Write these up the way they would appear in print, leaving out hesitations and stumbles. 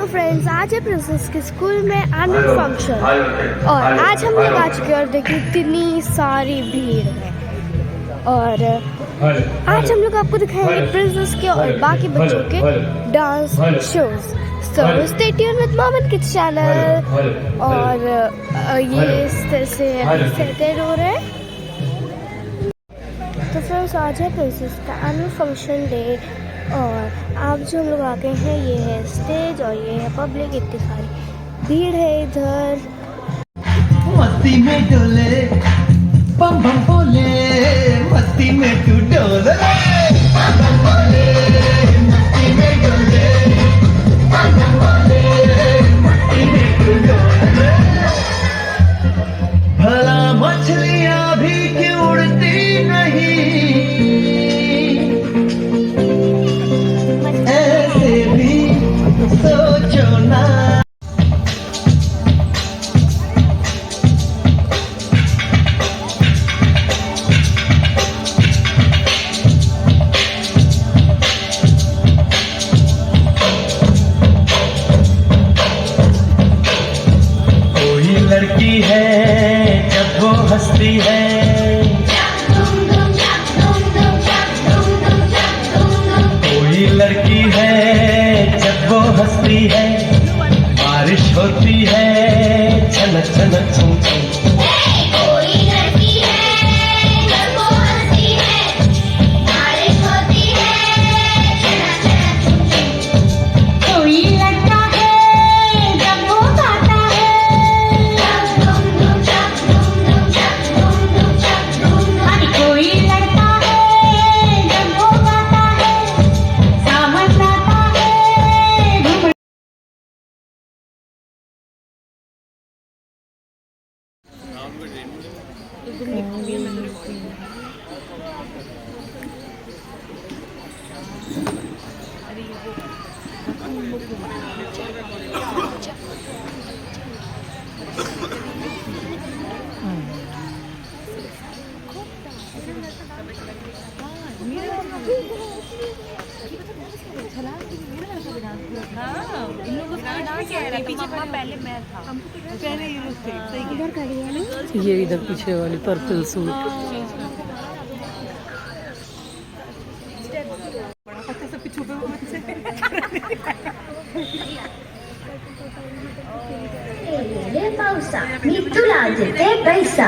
Friends, आज है princess के स्कूल में एनुअल फंक्शन और आज हम लोग आ चुके हैं और देखिए इतनी सारी भीड़ है। और आज हम लोग आपको दिखाएंगे प्रिंसेस के और बाकी बच्चों के dance shows. So stay tuned with moment kids channel. और ये इस तरह से सेटेड हो रहे हैं। तो फ्रेंड्स, आज है प्रिंसेस का एनुअल फंक्शन डे और आप जो हम लोग आ गए हैं, ये है स्टेज और ये है पब्लिक। इतनी सारी भीड़ है इधर। मस्ती में डोले बम बम बोले, मस्ती में तू डोले बम बम बोले, मस्ती में डोले बम बम बोले, मस्ती में तू डोले। भला मछलियां भी क्यों उड़ती नहीं, सोचो ना। कोई लड़की है जब वो हंसती है, कोई लड़की है जब वो हंसती है, बारिश होती है छनक छनक छम छम। कोई लड़की है जब वो हंसती है, बारिश होती है छनक छनक छम छम। कोई लड़का है जब वो गाता है, डम डम डम डम डम डम डम डम। कोई लड़का है जब वो गाता है, सावन आता है। ये इधर पीछे वाली पर्पल सूट। पावसा मी तुला देते पैसा,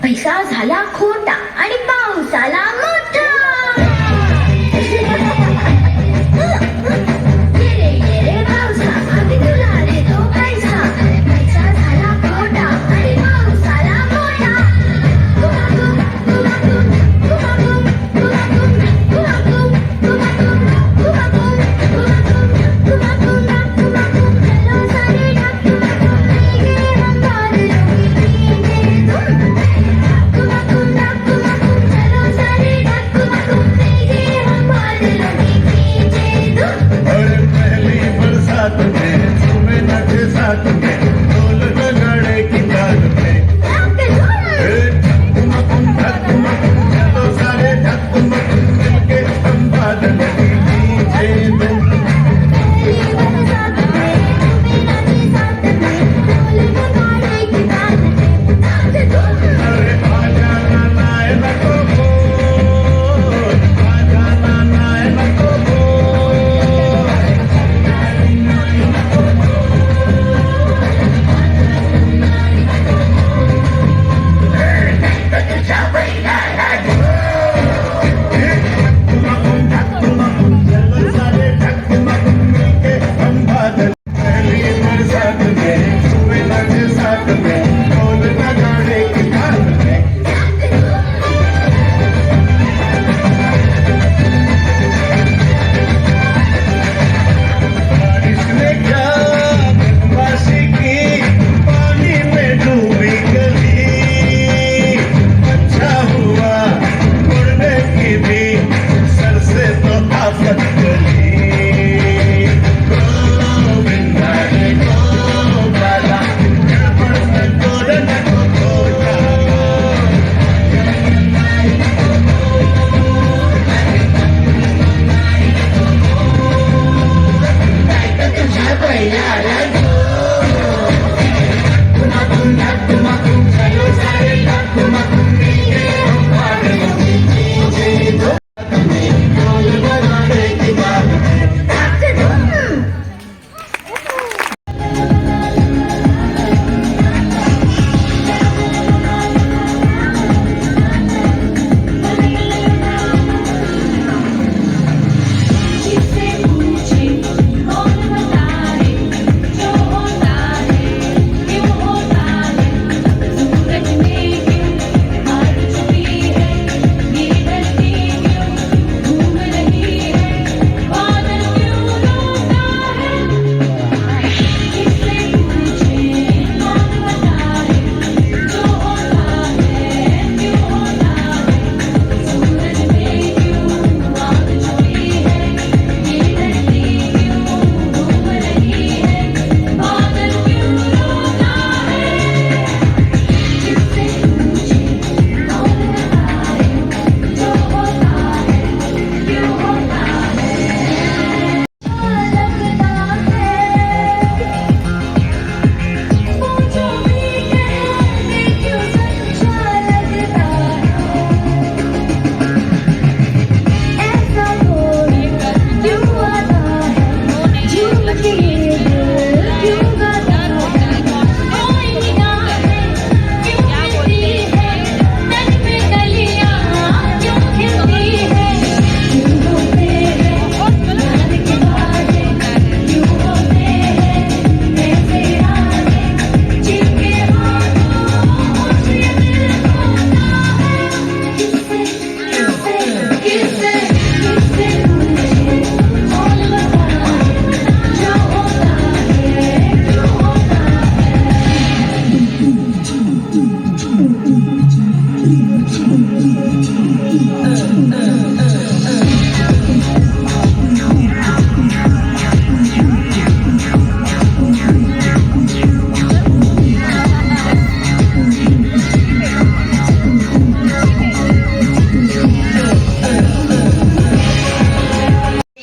पैसा झाला खोटा आणि पाऊस आला मोठा। चलो सारे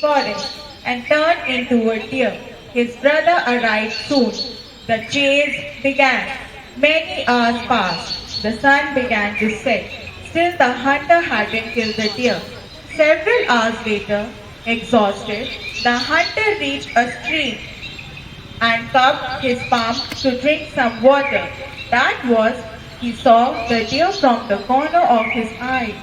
forest and turned into a deer. His brother arrived soon. The chase began. Many hours passed. The sun began to set. Still the hunter hadn't killed the deer. Several hours later, exhausted, the hunter reached a stream and cupped his palm to drink some water. That was, he saw the deer from the corner of his eye.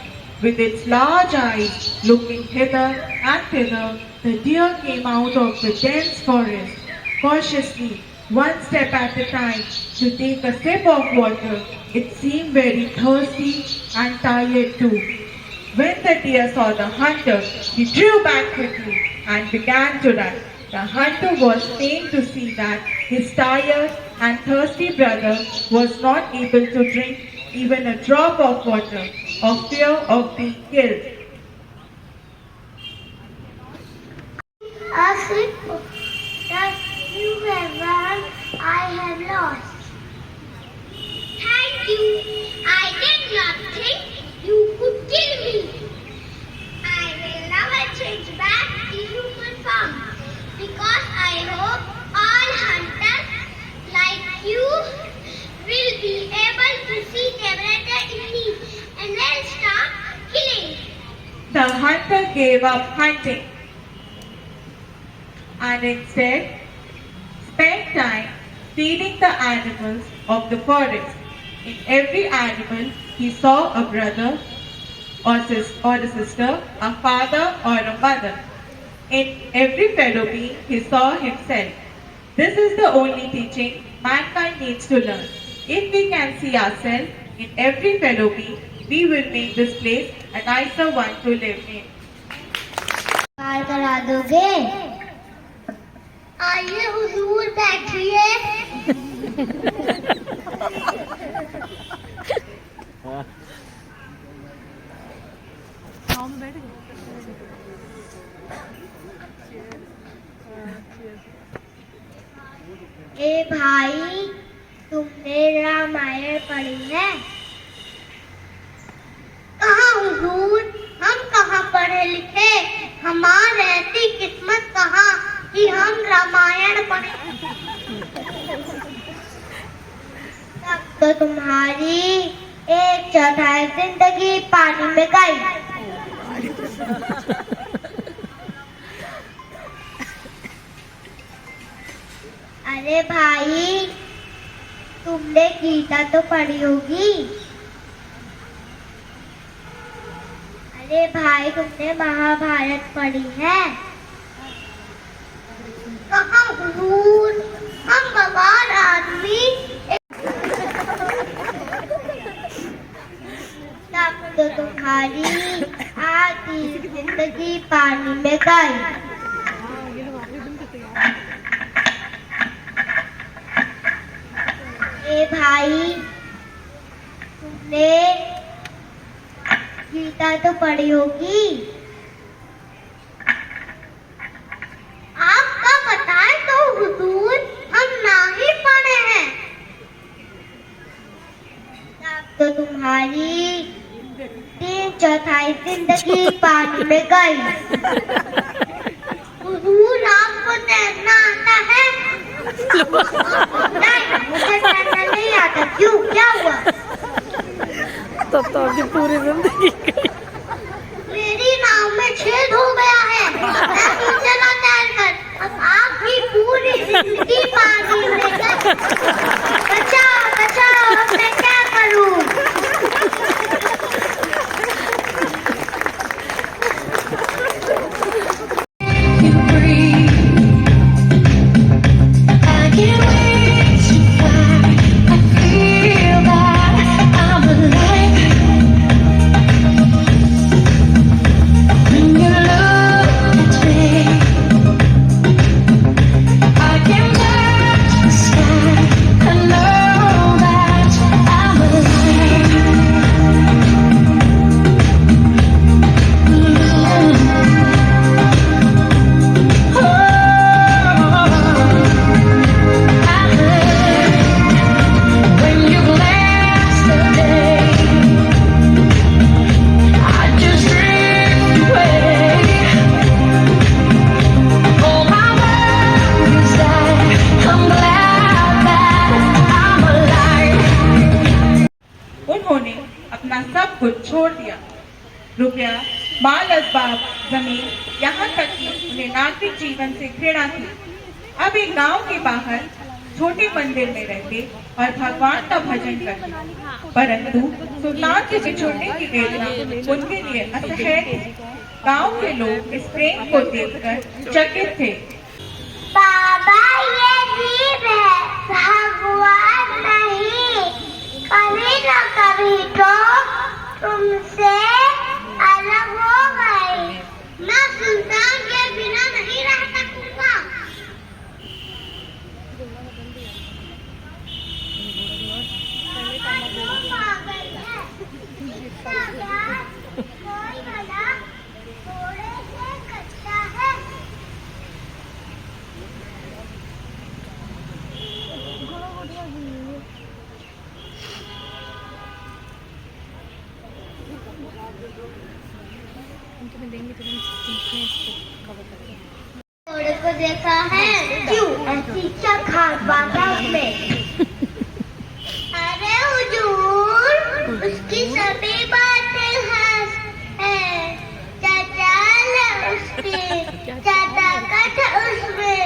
With its large eyes looking hither and thither, the deer came out of the dense forest, cautiously, one step at a time, to take a sip of water. It seemed very thirsty and tired too. When the deer saw the hunter, he drew back quickly and began to run. The hunter was pained to see that his tired and thirsty brother was not able to drink even a drop of water, of fear of being killed. A slip that you have won, I have lost. Thank you. I did not think you could kill me. I will never change back to human form because I hope all hunters like you will be able to see their brother in me and then stop killing. The hunter gave up hunting and instead spent time feeding the animals of the forest. In every animal, he saw a brother or a sister, a father or a mother. In every fellow being, he saw himself. This is the only teaching mankind needs to learn. If we can see ourselves in every fellow being, we will make this place a nicer one to live in. पार करा दोगे? आइए हुजूर बैठिए। ए भाई, तुमने रामायण पढ़ी है? कहाँ हुजूर, हम कहाँ पढ़े लिखे, हमारे ऐसी किस्मत कहाँ कि हम रामायण पढ़े। तब तो तुम्हारी 1/4 जिंदगी पानी में गई। अरे भाई, तुमने गीता तो पढ़ी होगी। अरे भाई, तुमने महाभारत पढ़ी है? कहाँ हुजूर, हम गवार आदमी। तब तो तुम्हारी आधी जिंदगी पानी में गई। ए भाई, तुमने गीता तो पढ़ी होगी। आपका बताए तो हुजूर, हम ना ही पढ़े हैं। तब तो तुम्हारी 3/4 जिंदगी पानी में गई। हुजूर, आपको तैरना आता है? नहीं, मुझे तैरना नहीं आता। क्यों, क्या हुआ? तब तो आपकी पूरी जिंदगी गई। मेरी नाव में छेद हो गया है। मैं नीचे ना तैरकर अब आपकी पूरी जिंदगी पानी में गई। बचाओ, बचाओ, अब मैं क्या करूं? उन्होंने अपना सब कुछ छोड़ दिया, रुपया, माल असबाब, जमीन, यहाँ तक कि उन्हें नागरिक जीवन से घृणा थी। अब एक गांव के बाहर छोटे मंदिर में रहते और भगवान का भजन करते, परंतु सुल्तान से बिछुड़ने की वेदना उनके लिए असह्य थी। गांव के लोग इस प्रेम को देखकर चकित थे। बाबा ये जीव है, भगवान नहीं। कभी न कभी तो तुमसे अलग हो गए। मैं सुल्तान के बिना नहीं रह सकूंगा। पागल है। इसका प्यार कोई भला थोड़े से कच्चा है। घोड़े को देखा है? क्यों ऐसी क्या खास बात है उसमें? अरे हुजूर, उसकी सभी बातें हैं। चाचा उसकी चाचा का उसमें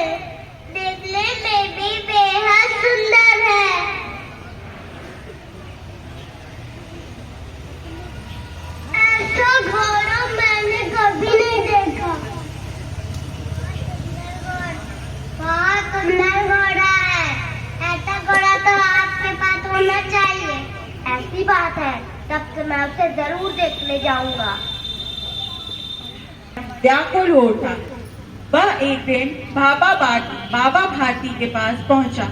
देखने में भी बेहद सुंदर है। ऐसा घोड़ा मैंने कभी नहीं देखा। बहुत सुंदर घोड़ा है। ऐसा घोड़ा तो आपके पास होना चाहिए। ऐसी बात है, तब तो मैं उसे जरूर देखने जाऊंगा। व्याकुल हो उठा। वह एक दिन बाबा भारती के पास पहुंचा।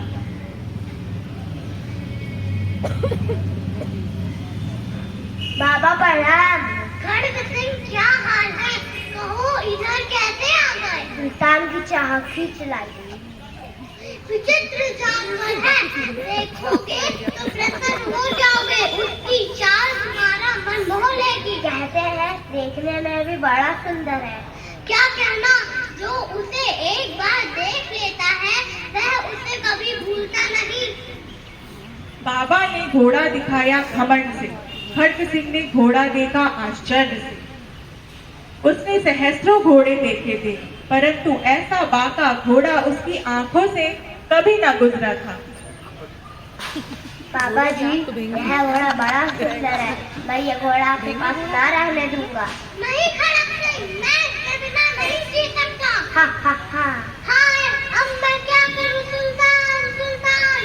बाबा प्रणाम। खड़ग सिंह, क्या हाल है? कहो, इधर कैसे आ गए? सुल्तान की चाह खींच लाई। विचित्र जानवर है, देखोगे तो प्रसन्न हो जाओगे। उसकी चाल तुम्हारा मन मोह लेगी। कहते हैं देखने में भी बड़ा सुंदर है। क्या कहना, जो उसे एक बार देख लेता है वह उसे कभी भूलता नहीं। बाबा ने घोड़ा दिखाया घमंड से। खड़ग सिंह ने घोड़ा देखा आश्चर्य से। उसने सहस्त्रों घोड़े देखे थे, परंतु ऐसा बाका घोड़ा उसकी आंखों से कभी न गुजरा था। बाबा जी, यह घोड़ा बड़ा सुंदर है। मैं ये घोड़ा आपके पास ना रहने दूंगा। नहीं खड़ग सिंह, मैं इसके बिना नहीं जी सकता। हा हा हा। हाय, अब मैं क्या करूं? सुल्तान, सुल्तान।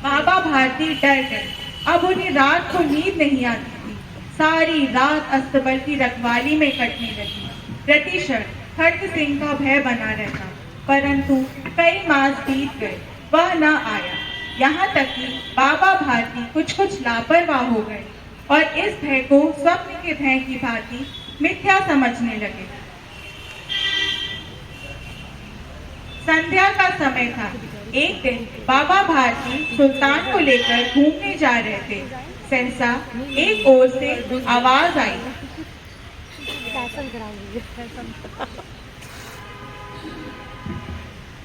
बाबा भारती डर गए। अब उन्हें रात को नींद नहीं आती थी। सारी रात अस्तबल की रखवाली में कटने लगी। प्रतिक्षण खड़ग सिंह का भय बना रहता, परंतु कई मास बीत गए, वह न आया। यहाँ तक कि बाबा भारती कुछ लापरवाह हो गए और इस भय को स्वप्न के भय की भांति मिथ्या समझने लगे। संध्या का समय था। एक दिन बाबा भारती सुल्तान को लेकर घूमने जा रहे थे। सहसा एक ओर से आवाज आई।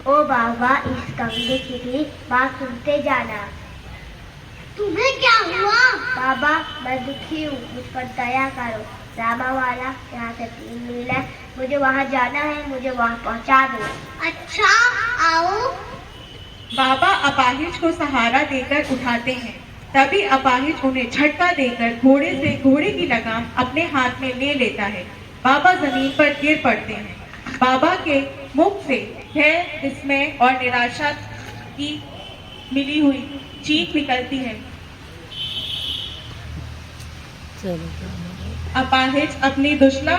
ओ बाबा, इस कमरे की भी बात सुनते जाना। तुम्हें क्या हुआ? बाबा, मैं दुखी हूँ, मुझ पर दया करो। रामा वाला यहाँ से 3 मील है, मुझे वहाँ जाना है, मुझे वहाँ पहुँचा दो। अच्छा, आओ। बाबा अपाहिज को सहारा देकर उठाते हैं। तभी अपाहिज उन्हें झटका देकर घोड़े से घोड़े की लगाम अपने हाथ में ले लेता है। बाबा जमीन पर गिर पड़ते हैं। बाबा के मुख से भय, विस्मय और निराशा की मिली हुई चीख निकलती है। अपाहिज अपनी दुशला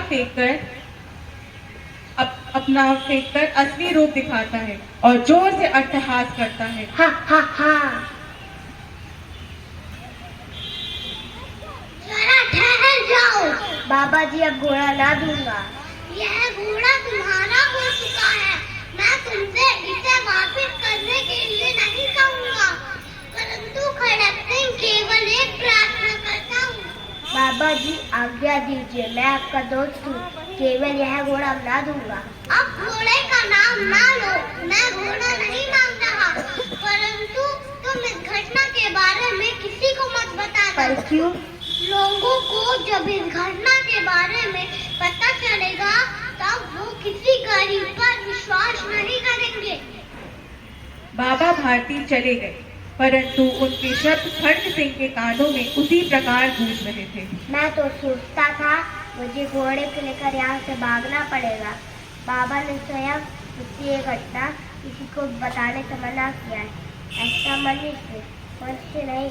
अपना फेंककर असली रूप दिखाता है और जोर से अट्टहास करता है। हा हा हा। जरा ठहर जाओ। बाबा जी, अब घोड़ा ना दूंगा। यह घोड़ा तुम्हारा हो चुका है। मैं तुमसे इसे वापस करने के लिए नहीं कहूँगा, परंतु खड़ग सिंह, केवल एक प्रार्थना करता हूँ। बाबा जी, आज्ञा दीजिए, मैं आपका दोस्त हूँ। केवल यह घोड़ा ना दूंगा। अब घोड़े का नाम ना लो। मैं घोड़ा नहीं मांग रहा, परंतु तुम इस घटना के बारे में किसी को मत बता पर क्यों? लोगों को जब इस घटना के बारे में पता चलेगा तब वो किसी गरीब पर विश्वास नहीं करेंगे। बाबा भारती चले गए, परंतु उनके शब्द खंड सिंह के कानों में उसी प्रकार गूंज रहे थे। मैं तो सोचता था मुझे घोड़े को लेकर यहाँ से भागना पड़ेगा। बाबा ने स्वयं मुझसे ये घटना किसी को बताने से मना किया है। ऐसा मनुष्य नहीं।